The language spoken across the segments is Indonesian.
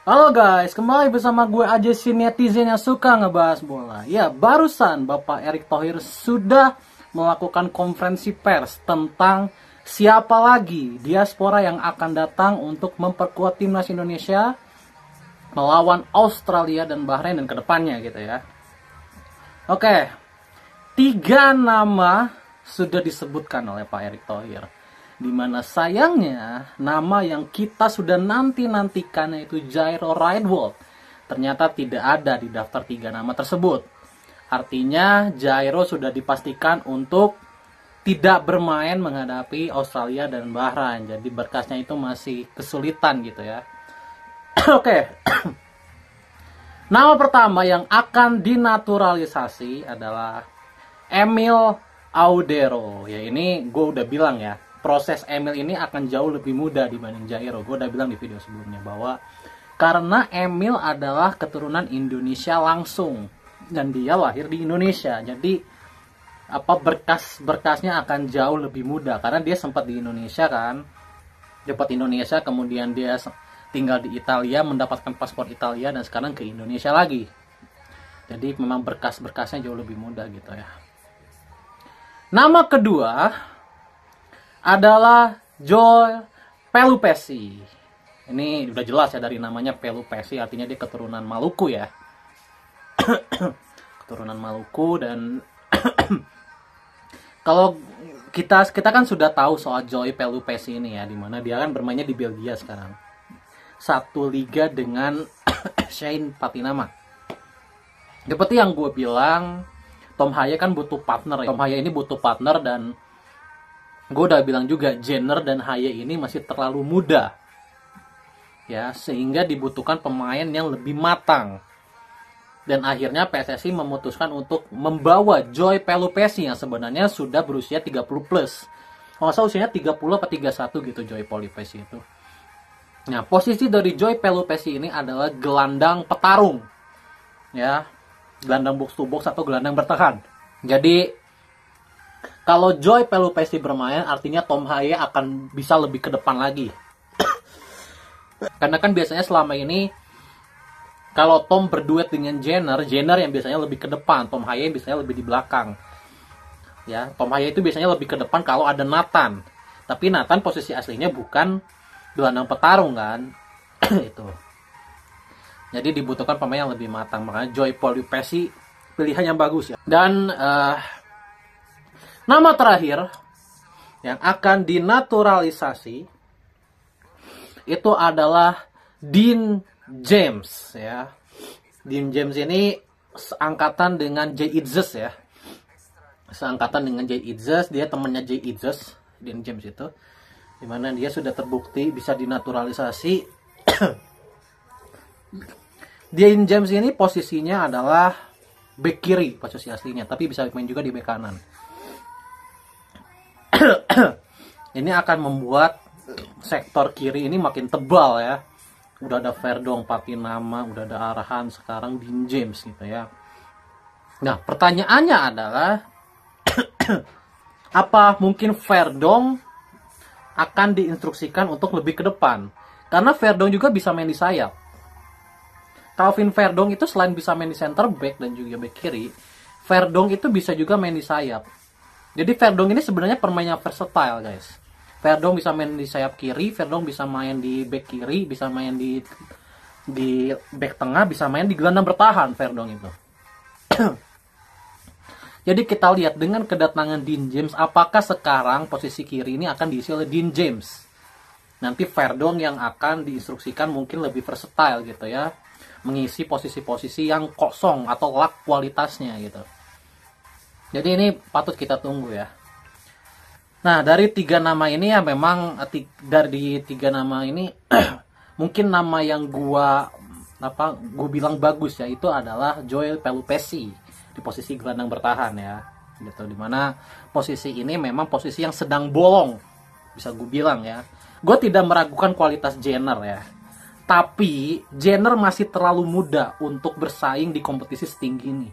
Halo guys, kembali bersama gue aja si netizen yang suka ngebahas bola. Ya, barusan Bapak Erick Thohir sudah melakukan konferensi pers tentang siapa lagi diaspora yang akan datang untuk memperkuat timnas Indonesia melawan Australia dan Bahrain dan kedepannya gitu ya. Oke, 3 nama sudah disebutkan oleh Pak Erick Thohir. Dimana sayangnya nama yang kita sudah nanti-nantikan yaitu Jairo Riedwold ternyata tidak ada di daftar 3 nama tersebut. Artinya Jairo sudah dipastikan untuk tidak bermain menghadapi Australia dan Bahrain. Jadi berkasnya itu masih kesulitan gitu ya. Oke. Nama pertama yang akan dinaturalisasi adalah Emil Audero. Ya ini gue udah bilang ya, proses Emil ini akan jauh lebih mudah dibanding Jairo. Gue udah bilang di video sebelumnya bahwa karena Emil adalah keturunan Indonesia langsung dan dia lahir di Indonesia, jadi berkas-berkasnya akan jauh lebih mudah karena dia sempat di Indonesia kan, dapat Indonesia, kemudian dia tinggal di Italia, mendapatkan paspor Italia dan sekarang ke Indonesia lagi. Jadi memang berkas-berkasnya jauh lebih mudah gitu ya. Nama kedua adalah Joel Pelupesi. Ini udah jelas ya dari namanya Pelupesi, artinya dia keturunan Maluku ya. Keturunan Maluku. Dan kalau kita kan sudah tahu soal Joel Pelupesi ini ya, dimana dia kan bermainnya di Belgia sekarang. Satu liga dengan Shane Patinama. Seperti yang gue bilang, Tom Haye kan butuh partner. Tom Haye ini butuh partner dan gue udah bilang juga, Jenner dan Haye ini masih terlalu muda. Ya, sehingga dibutuhkan pemain yang lebih matang. Dan akhirnya PSSI memutuskan untuk membawa Joel Pelupesi yang sebenarnya sudah berusia 30 plus. Kalau saya usianya 30 atau 31 gitu Joel Pelupesi itu. Nah, posisi dari Joel Pelupesi ini adalah gelandang petarung. Ya, gelandang box to box atau gelandang bertahan. Jadi kalau Joel Pelupesi bermain, artinya Tom Haye akan bisa lebih ke depan lagi. Karena kan biasanya selama ini, kalau Tom berduet dengan Jenner yang biasanya lebih ke depan, Tom Haye biasanya lebih di belakang. Ya, Tom Haye itu biasanya lebih ke depan kalau ada Nathan. Tapi Nathan posisi aslinya bukan gelandang petarung kan. Itu. Jadi dibutuhkan pemain yang lebih matang. Makanya Joel Pelupesi pilihan yang bagus ya. Dan nama terakhir yang akan dinaturalisasi itu adalah Dean James ya. Dean James ini seangkatan dengan Jay Itzes ya. Seangkatan dengan Jay Itzes, dia temannya Jay Itzes, Dean James itu. Dimana dia sudah terbukti bisa dinaturalisasi. Dean James ini posisinya adalah bek kiri posisi aslinya, tapi bisa main juga di bek kanan. Ini akan membuat sektor kiri ini makin tebal ya. Udah ada Verdong, Patinama, udah ada Arahan, sekarang Dean James gitu ya. Nah, pertanyaannya adalah apa mungkin Verdong akan diinstruksikan untuk lebih ke depan? Karena Verdong juga bisa main di sayap. Calvin Verdong itu selain bisa main di center back dan juga back kiri, Verdong itu bisa juga main di sayap. Jadi Verdong ini sebenarnya permainnya versatile guys. Verdong bisa main di sayap kiri, Verdong bisa main di back kiri, bisa main di back tengah, bisa main di gelandang bertahan Verdong itu. Jadi kita lihat dengan kedatangan Dean James, apakah sekarang posisi kiri ini akan diisi oleh Dean James? Nanti Verdong yang akan diinstruksikan mungkin lebih versatile gitu ya, mengisi posisi-posisi yang kosong atau lack kualitasnya gitu. Jadi ini patut kita tunggu ya. Nah, dari 3 nama ini ya memang dari 3 nama ini mungkin nama yang gua bilang bagus ya itu adalah Joel Pelupesi di posisi gelandang bertahan ya. Gitu, dimana posisi ini memang posisi yang sedang bolong bisa gue bilang ya. Gue tidak meragukan kualitas Jenner ya. Tapi Jenner masih terlalu muda untuk bersaing di kompetisi setinggi ini.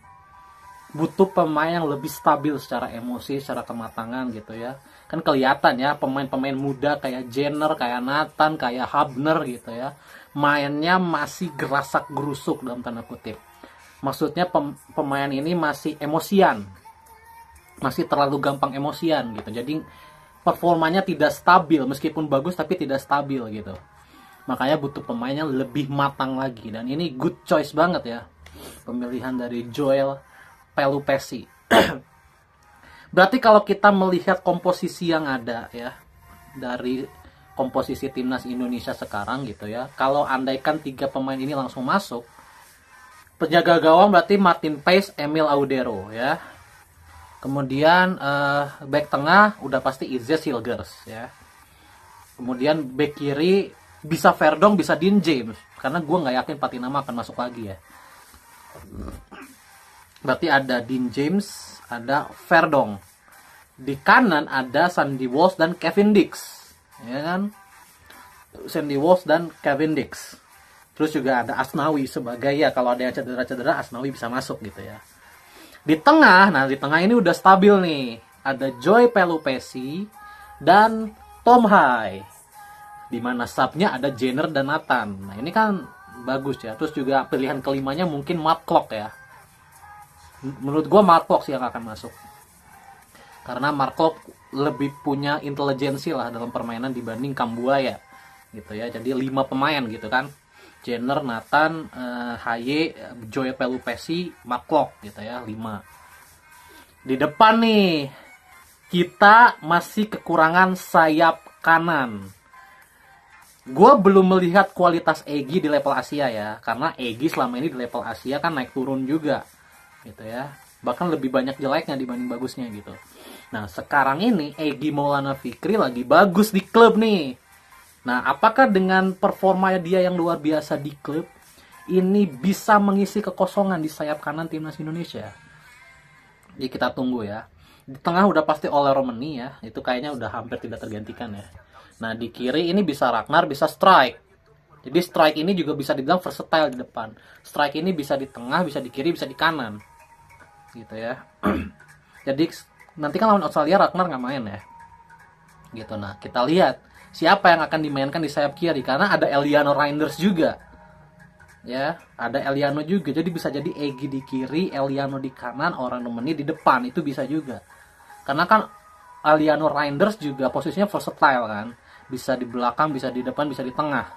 Butuh pemain yang lebih stabil secara emosi, secara kematangan gitu ya. Kan kelihatan ya pemain-pemain muda kayak Jenner, kayak Nathan, kayak Hubner gitu ya. mainnya masih gerasak gerusuk dalam tanda kutip. Maksudnya pemain ini masih emosian, masih terlalu gampang emosian gitu. Jadi performanya tidak stabil, meskipun bagus tapi tidak stabil gitu. Makanya butuh pemain yang lebih matang lagi. Dan ini good choice banget ya, pemilihan dari Joel Pelupessy. Berarti kalau kita melihat komposisi yang ada ya, dari komposisi timnas Indonesia sekarang gitu ya, kalau andaikan 3 pemain ini langsung masuk, penjaga gawang berarti Martin Paes, Emil Audero ya. Kemudian back tengah udah pasti Izzy Silgers ya. Kemudian back kiri bisa Verdong, bisa Dean James, karena gue nggak yakin Patinama akan masuk lagi ya. Berarti ada Dean James, ada Verdong. Di kanan ada Sandy Walsh dan Kevin Dix, ya kan? Sandy Walsh dan Kevin Dix. Terus juga ada Asnawi sebagai ya, kalau ada yang cedera-cedera Asnawi bisa masuk gitu ya. Di tengah, nah di tengah ini udah stabil nih. Ada Joy Pelupessy dan Tom Hai. Di mana subnya ada Jenner dan Nathan. Nah ini kan bagus ya. Terus juga pilihan kelimanya mungkin Mark Klok ya. Menurut gue Mark Klok sih yang akan masuk. Karena Mark Klok lebih punya intelijensi lah dalam permainan dibanding Kambuaya gitu ya. Jadi 5 pemain gitu kan. Jenner, Nathan, Haye, Joy Pelupessy, Mark Klok gitu ya, 5. Di depan nih kita masih kekurangan sayap kanan. Gue belum melihat kualitas Egy di level Asia ya, karena Egy selama ini di level Asia kan naik turun juga gitu ya, bahkan lebih banyak jeleknya dibanding bagusnya gitu. Nah sekarang ini Egy Maulana Fikri lagi bagus di klub nih. Nah apakah dengan performa dia yang luar biasa di klub ini bisa mengisi kekosongan di sayap kanan timnas Indonesia? Jadi kita tunggu ya. Di tengah udah pasti Ole Romani ya, itu kayaknya udah hampir tidak tergantikan ya. Nah di kiri ini bisa Ragnar, bisa Strike. Jadi Strike ini juga bisa dibilang versatile di depan. Strike ini bisa di tengah, bisa di kiri, bisa di kanan gitu ya. Jadi nanti kan lawan Australia Ragnar nggak main ya gitu. Nah kita lihat siapa yang akan dimainkan di sayap kiri, karena ada Eliano Reinders juga ya, ada Eliano juga. Jadi bisa jadi Egy di kiri, Eliano di kanan, Ole Romani di depan, itu bisa juga. Karena kan Eliano Reinders juga posisinya versatile kan, bisa di belakang, bisa di depan, bisa di tengah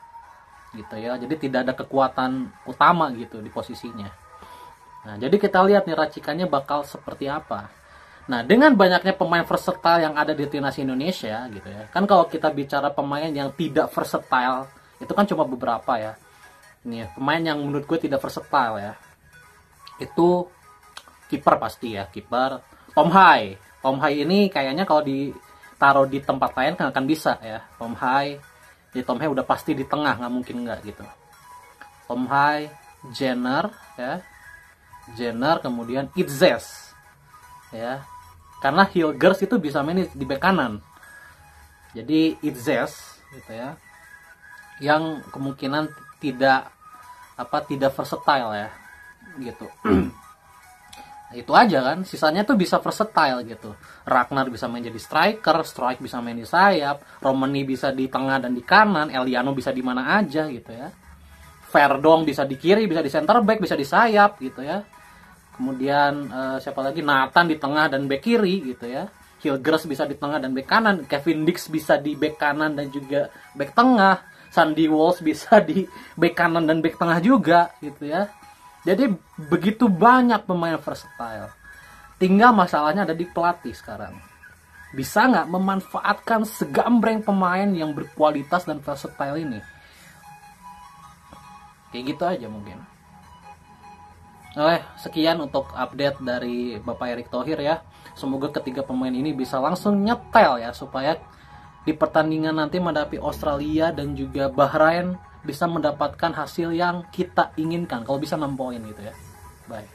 gitu ya. Jadi tidak ada kekuatan utama gitu di posisinya. Nah jadi kita lihat nih racikannya bakal seperti apa. Nah dengan banyaknya pemain versatile yang ada di timnas Indonesia gitu ya, kan kalau kita bicara pemain yang tidak versatile itu kan cuma beberapa ya. Ini ya, pemain yang menurut gue tidak versatile ya, itu kiper pasti ya, kiper Tom Hai. Tom Hai ini kayaknya kalau ditaruh di tempat lain kan akan bisa ya. Tom Hai, jadi Tom Hai udah pasti di tengah, nggak mungkin nggak gitu. Tom Hai, Jenner ya, Jenner, kemudian Itzes ya, karena Hilgers itu bisa main di bek kanan. Jadi Itzes gitu ya, yang kemungkinan tidak versatile ya gitu. Itu aja kan, sisanya tuh bisa versatile gitu. Ragnar bisa main jadi striker, Strike bisa main di sayap, Romani bisa di tengah dan di kanan, Eliano bisa di mana aja gitu ya. Verdong bisa di kiri, bisa di center back, bisa di sayap gitu ya. Kemudian siapa lagi, Nathan di tengah dan back kiri gitu ya. Hilgers bisa di tengah dan back kanan, Kevin Dix bisa di back kanan dan juga back tengah, Sandy Walsh bisa di back kanan dan back tengah juga gitu ya. Jadi begitu banyak pemain versatile. Tinggal masalahnya ada di pelatih sekarang. Bisa nggak memanfaatkan segambreng pemain yang berkualitas dan versatile ini? Kayak gitu aja mungkin. Sekian untuk update dari Bapak Erick Thohir ya. Semoga ketiga pemain ini bisa langsung nyetel ya, supaya di pertandingan nanti menghadapi Australia dan juga Bahrain bisa mendapatkan hasil yang kita inginkan. Kalau bisa 6 poin gitu ya. Bye.